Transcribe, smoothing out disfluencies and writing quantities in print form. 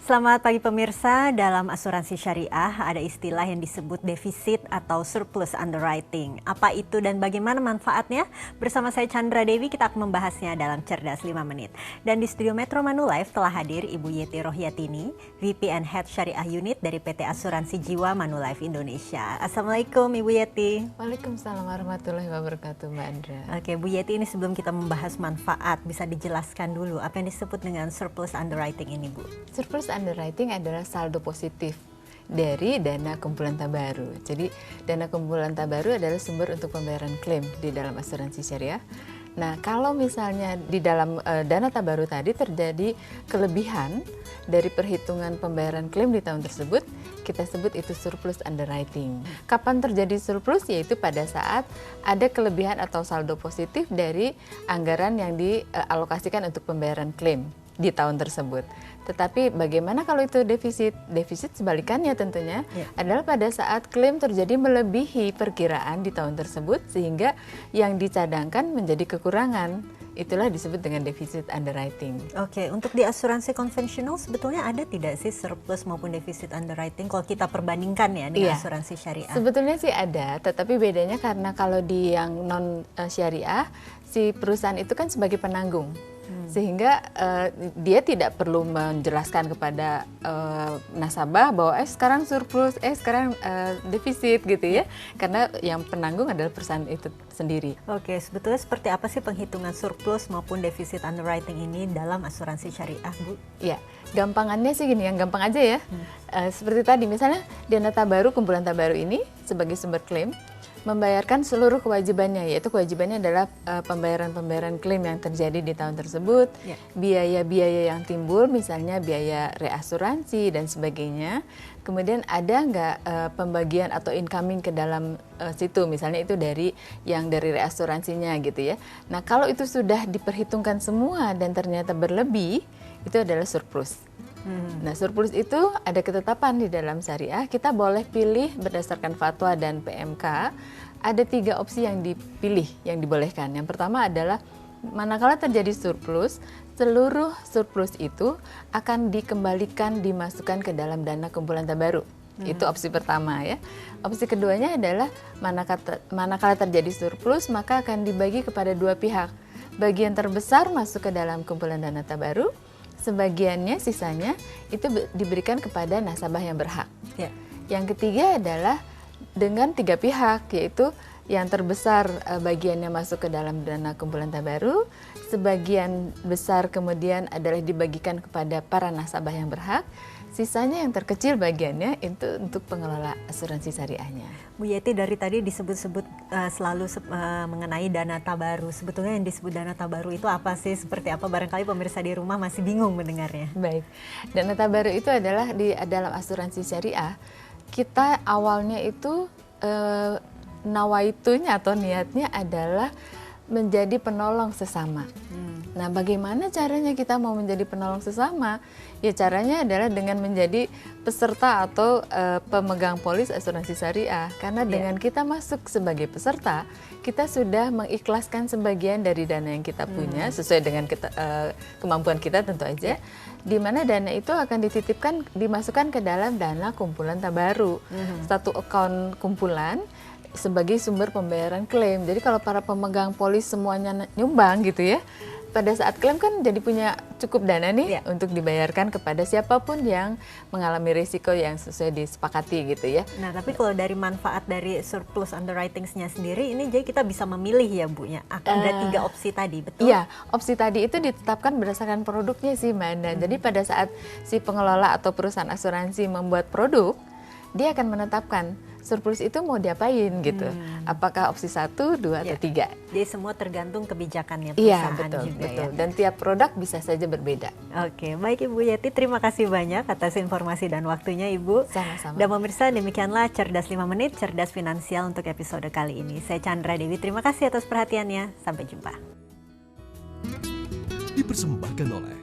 Selamat pagi pemirsa, dalam asuransi syariah ada istilah yang disebut defisit atau surplus underwriting. Apa itu dan bagaimana manfaatnya? Bersama saya Chandra Dewi, kita akan membahasnya dalam Cerdas 5 Menit. Dan di studio Metro Manulife telah hadir Ibu Yeti Rohyatini, VP and Head Syariah Unit dari PT Asuransi Jiwa Manulife Indonesia. Assalamualaikum Ibu Yeti. Waalaikumsalam warahmatullahi wabarakatuh Mbak Andra. Oke Bu Yeti, ini sebelum kita membahas manfaat, bisa dijelaskan dulu apa yang disebut dengan surplus underwriting ini Bu? Surplus underwriting adalah saldo positif dari dana kumpulan tabaru. Jadi dana kumpulan tabaru adalah sumber untuk pembayaran klaim di dalam asuransi syariah. Nah, kalau misalnya di dalam dana tabaru tadi terjadi kelebihan dari perhitungan pembayaran klaim di tahun tersebut, kita sebut itu surplus underwriting. Kapan terjadi surplus? Yaitu pada saat ada kelebihan atau saldo positif dari anggaran yang dialokasikan untuk pembayaran klaim di tahun tersebut. Tetapi bagaimana kalau itu defisit? Defisit sebalikannya tentunya adalah pada saat klaim terjadi melebihi perkiraan di tahun tersebut sehingga yang dicadangkan menjadi kekurangan. Itulah disebut dengan defisit underwriting. Oke, untuk di asuransi konvensional sebetulnya ada tidak sih surplus maupun defisit underwriting kalau kita perbandingkan ya dengan asuransi syariah? Sebetulnya sih ada, tetapi bedanya karena kalau di yang non syariah, si perusahaan itu kan sebagai penanggung. Sehingga dia tidak perlu menjelaskan kepada nasabah bahwa sekarang surplus, sekarang defisit gitu ya. Karena yang penanggung adalah perusahaan itu sendiri. Oke, sebetulnya seperti apa sih penghitungan surplus maupun defisit underwriting ini dalam asuransi syariah, Bu? Ya, gampangannya sih gini, yang gampang aja ya. Seperti tadi misalnya dana tabaru, kumpulan tabaru ini sebagai sumber klaim membayarkan seluruh kewajibannya, yaitu kewajibannya adalah pembayaran-pembayaran klaim yang terjadi di tahun tersebut, biaya-biaya yang timbul, misalnya biaya reasuransi dan sebagainya. Kemudian ada nggak pembagian atau incoming ke dalam situ, misalnya itu dari reasuransinya gitu ya. Nah, kalau itu sudah diperhitungkan semua dan ternyata berlebih, itu adalah surplus. Nah, surplus itu ada ketetapan di dalam syariah, kita boleh pilih berdasarkan fatwa dan PMK, ada 3 opsi yang dipilih, yang dibolehkan. Yang pertama adalah manakala terjadi surplus, seluruh surplus itu akan dikembalikan, dimasukkan ke dalam dana kumpulan tabaru. Itu opsi pertama ya. Opsi keduanya adalah manakala terjadi surplus, maka akan dibagi kepada 2 pihak. Bagian terbesar masuk ke dalam kumpulan dana tabaru, sebagiannya, sisanya itu diberikan kepada nasabah yang berhak. Yang ketiga adalah dengan 3 pihak, yaitu yang terbesar bagiannya masuk ke dalam dana kumpulan tabaru, sebagian besar kemudian adalah dibagikan kepada para nasabah yang berhak, sisanya yang terkecil bagiannya itu untuk pengelola asuransi syariahnya. Bu Yeti, dari tadi disebut-sebut selalu mengenai dana tabaru. Sebetulnya yang disebut dana tabaru itu apa sih? Seperti apa? Barangkali pemirsa di rumah masih bingung mendengarnya. Baik, dana tabaru itu adalah di dalam asuransi syariah. Kita awalnya itu nawaitunya atau niatnya adalah menjadi penolong sesama. Nah, bagaimana caranya kita mau menjadi penolong sesama? Ya, caranya adalah dengan menjadi peserta atau pemegang polis asuransi syariah. Karena dengan kita masuk sebagai peserta, kita sudah mengikhlaskan sebagian dari dana yang kita punya sesuai dengan kemampuan kita tentu aja. Di mana dana itu akan dititipkan, dimasukkan ke dalam dana kumpulan tabaru. Satu account kumpulan sebagai sumber pembayaran klaim. Jadi kalau para pemegang polis semuanya nyumbang gitu ya, pada saat klaim kan jadi punya cukup dana nih untuk dibayarkan kepada siapapun yang mengalami risiko yang sesuai disepakati gitu ya. Nah, tapi kalau dari manfaat dari surplus underwriting-nya sendiri, ini jadi kita bisa memilih ya Bu ya, ada 3 opsi tadi, betul? Iya, opsi tadi itu ditetapkan berdasarkan produknya sih Mbak Anda. Jadi pada saat si pengelola atau perusahaan asuransi membuat produk, dia akan menetapkan surplus itu mau diapain gitu. Apakah opsi 1, 2, atau 3. Jadi semua tergantung kebijakannya perusahaan betul, juga betul. ya. Dan tiap produk bisa saja berbeda. Oke, baik Ibu Yeti, terima kasih banyak atas informasi dan waktunya Ibu. Sama-sama. Dan pemirsa, demikianlah Cerdas 5 Menit, Cerdas Finansial untuk episode kali ini. Saya Chandra Dewi, terima kasih atas perhatiannya. Sampai jumpa. Dipersembahkan oleh